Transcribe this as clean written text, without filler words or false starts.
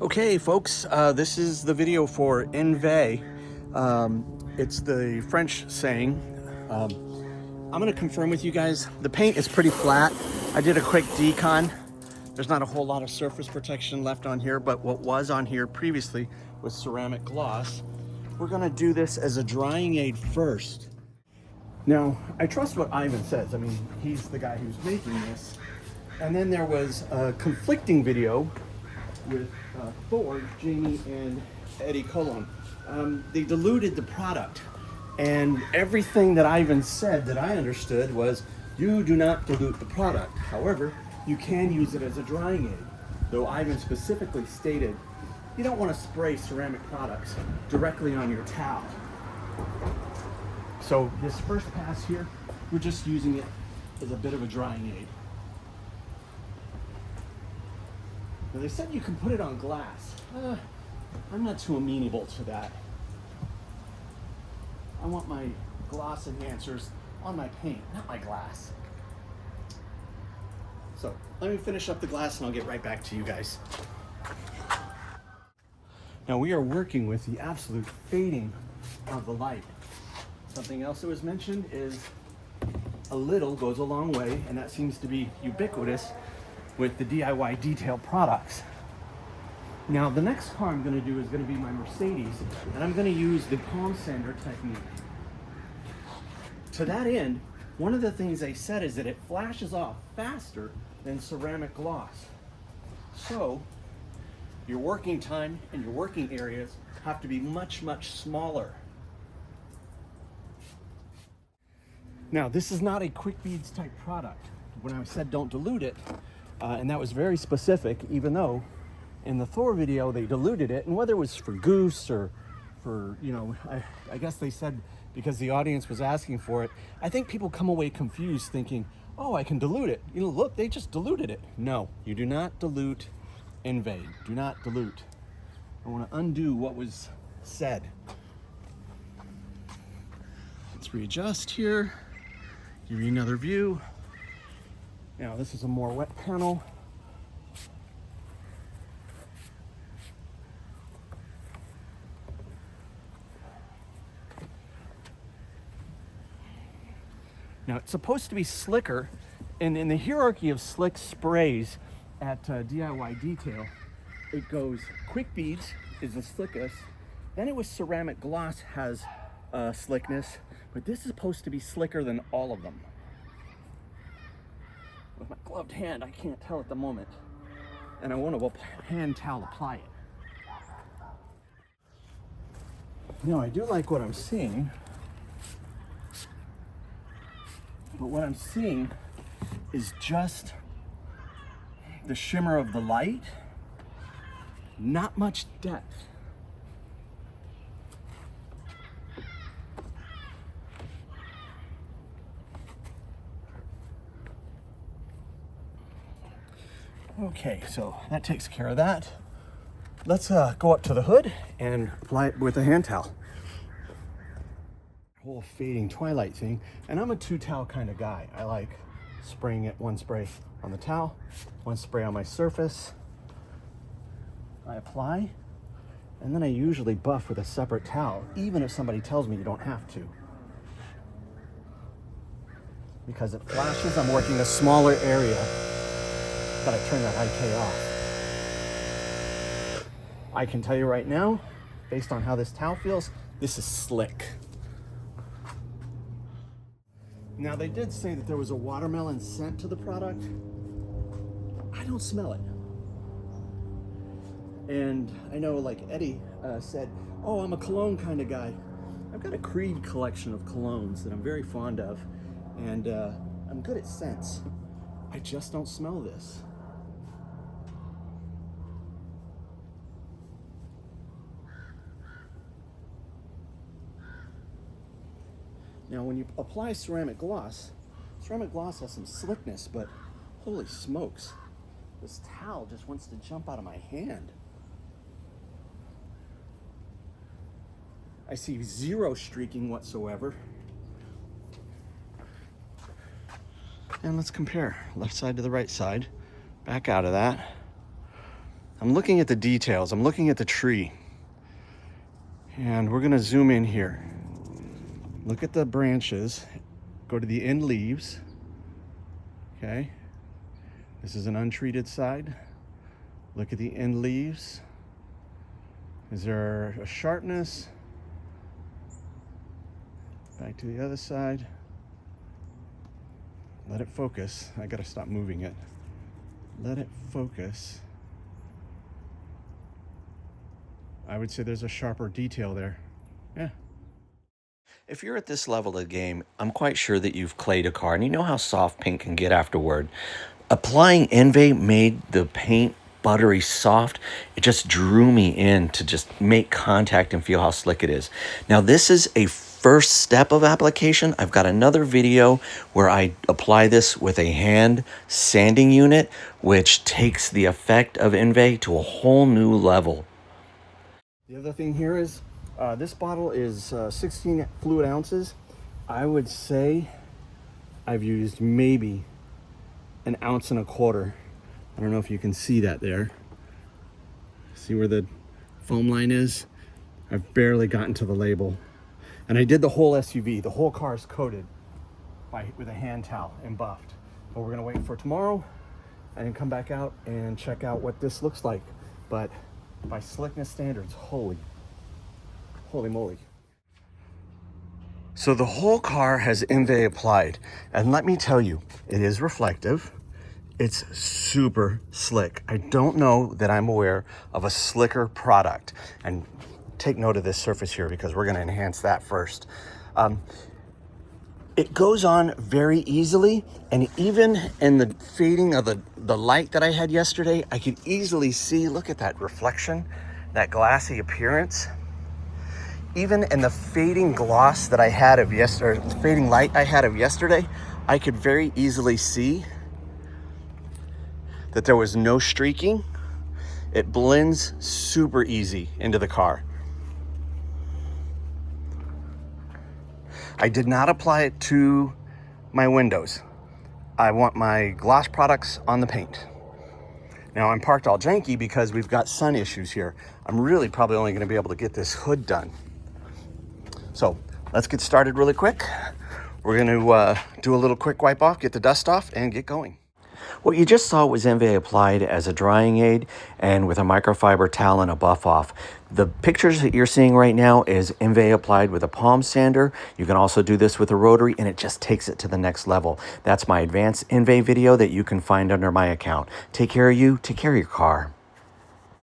Okay, folks, this is the video for Envie. It's the French saying. I'm going to confirm with you guys, the paint is pretty flat. I did a quick decon. There's not a whole lot of surface protection left on here, but what was on here previously was ceramic gloss. We're going to do this as a drying aid first. Now, I trust what Ivan says. I mean, he's the guy who's making this. And then there was a conflicting video with Thor, Jamie, and Eddie Colon. They diluted the product, and everything that Ivan said that I understood was you do not dilute the product. However, you can use it as a drying aid, though Ivan specifically stated you don't want to spray ceramic products directly on your towel. So this first pass here, we're just using it as a bit of a drying aid. Now they said you can put it on glass. I'm not too amenable to that. I want my gloss enhancers on my paint, not my glass. So let me finish up the glass and I'll get right back to you guys. Now we are working with the absolute fading of the light. Something else that was mentioned is a little goes a long way, and that seems to be ubiquitous with the DIY detail products. Now the next car I'm going to do is going to be my Mercedes, and I'm going to use the palm sander technique. To that end, one of the things they said is that it flashes off faster than ceramic gloss. So your working time and your working areas have to be much, much smaller. Now this is not a quick beads type product. When I said don't dilute it, and that was very specific, even though in the Thor video they diluted it, and whether it was for goose or for, you know, I guess they said because the audience was asking for it. I think people come away confused thinking, oh, I can dilute it. You know, look, they just diluted it. No, you do not dilute Envie. Do not dilute. I want to undo what was said. Let's readjust here. Give you another view. Now this is a more wet panel. Now it's supposed to be slicker, and in the hierarchy of slick sprays at DIY Detail, it goes quick beads is the slickest, then it was ceramic gloss has slickness, but this is supposed to be slicker than all of them. With my gloved hand, I can't tell at the moment. And I want to hand towel apply it. Now, I do like what I'm seeing. But what I'm seeing is just the shimmer of the light. Not much depth. Okay, so that takes care of that. Let's go up to the hood and apply it with a hand towel. Whole fading twilight thing, and I'm a two towel kind of guy. I like spraying it, one spray on the towel, one spray on my surface. I apply, and then I usually buff with a separate towel, even if somebody tells me you don't have to. Because it flashes, I'm working a smaller area. Gotta turn that IK off. I can tell you right now, based on how this towel feels, this is slick. Now they did say that there was a watermelon scent to the product. I don't smell it. And I know, like Eddie said, oh, I'm a cologne kind of guy. I've got a Creed collection of colognes that I'm very fond of, and I'm good at scents. I just don't smell this. Now, when you apply ceramic gloss has some slickness, but holy smokes, this towel just wants to jump out of my hand. I see zero streaking whatsoever. And let's compare left side to the right side. Back out of that. I'm looking at the details. I'm looking at the tree. And we're gonna zoom in here. Look at the branches. Go to the end leaves. Okay. This is an untreated side. Look at the end leaves. Is there a sharpness? Back to the other side. Let it focus. I gotta stop moving it. Let it focus. I would say there's a sharper detail there. Yeah. If you're at this level of the game, I'm quite sure that you've clayed a car and you know how soft paint can get afterward. Applying Envie made the paint buttery soft. It just drew me in to just make contact and feel how slick it is. Now this is a first step of application. I've got another video where I apply this with a hand sanding unit, which takes the effect of Envie to a whole new level. The other thing here is this bottle is 16 fluid ounces. I would say I've used maybe 1.25 ounces. I don't know if you can see that there. See where the foam line is? I've barely gotten to the label. And I did the whole SUV. The whole car is coated with a hand towel and buffed. But we're gonna wait for tomorrow and then come back out and check out what this looks like. But by slickness standards, holy moly. So the whole car has Envie applied. And let me tell you, it is reflective. It's super slick. I don't know that I'm aware of a slicker product. And take note of this surface here because we're gonna enhance that first. It goes on very easily, and even in the fading of the light that I had yesterday, I could easily see, look at that reflection, that glassy appearance. Even in the fading gloss that I had of yesterday, or fading light I had of yesterday, I could very easily see that there was no streaking. It blends super easy into the car. I did not apply it to my windows. I want my gloss products on the paint. Now I'm parked all janky because we've got sun issues here. I'm really probably only gonna be able to get this hood done. So let's get started really quick. We're gonna do a little quick wipe off, get the dust off, and get going. What you just saw was Envie applied as a drying aid and with a microfiber towel and a buff off. The pictures that you're seeing right now is Envie applied with a palm sander. You can also do this with a rotary and it just takes it to the next level. That's my advanced Envie video that you can find under my account. Take care of you, take care of your car.